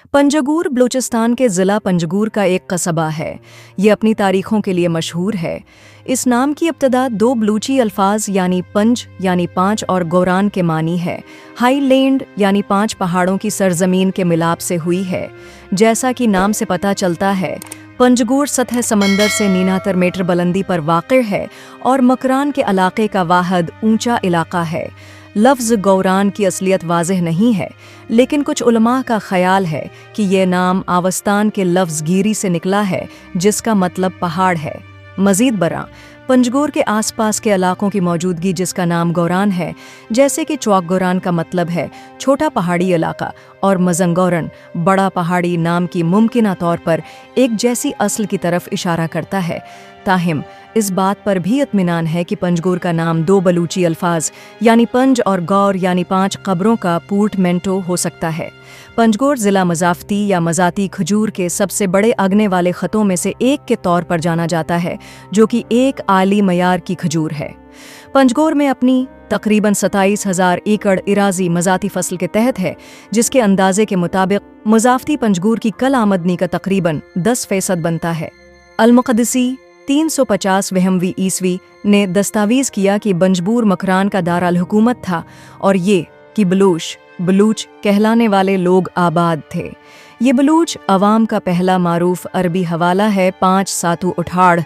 पंजगूर बलूचिस्तान के ज़िला पंजगूर का एक कस्बा है। ये अपनी तारीखों के लिए मशहूर है। इस नाम की इब्तिदा दो बलूची अल्फाज यानी पंज यानी पाँच और गौरान के मानी है। हाई लैंड यानी पाँच पहाड़ों की सरजमीन के मिलाप से हुई है। जैसा कि नाम से पता चलता है, पंजगूर सतह समंदर से 69 मीटर बुलंदी पर वाक़िअ है और मकरान के इलाके का वाहिद ऊंचा इलाका है। लफ्ज़ गौरान की असलियत वाज़ेह नहीं है, लेकिन कुछ उलमा का ख्याल है कि ये नाम आवस्तान के लफ्ज़ गीरी से निकला है, जिसका मतलब पहाड़ है। मज़ीद बरा, पंजगूर के आसपास के इलाकों की मौजूदगी जिसका नाम गौरान है, जैसे कि चौक गौरान का मतलब है छोटा पहाड़ी इलाका और मजंगौरन बड़ा पहाड़ी नाम की मुमकिना तौर पर एक जैसी असल की तरफ इशारा करता है। ताहिम इस बात पर भी इत्मीनान है कि पंजगूर का नाम दो बलूची अल्फाज यानी पंज और गौर यानी पाँच कब्रों का पोर्टमेंटो हो सकता है। पंजगूर ज़िला मज़ाफ़ती या मज़ाती खजूर के सबसे बड़े अगने वाले ख़तों में से एक के तौर पर जाना जाता है, जो कि एक आली मयार की खजूर है। पंजगूर में अपनी तकरीबन 27,000 एकड़ इराज़ी मज़ाती फसल के तहत है, जिसके अंदाजे के मुताबिक मज़ाफ़ती पंजगूर की कल आमदनी का तकरीबन 10% बनता है। अल-मुक़द्दिसी 350 वहमवी ईस्वी ने दस्तावेज़ किया कि पंजगूर मकरान का दारुल हुकूमत था और ये कि बलूच कहलाने वाले लोग आबाद थे। ये बलूच अवाम का पहला मारूफ अरबी हवाला है 5 सातु उठाड़,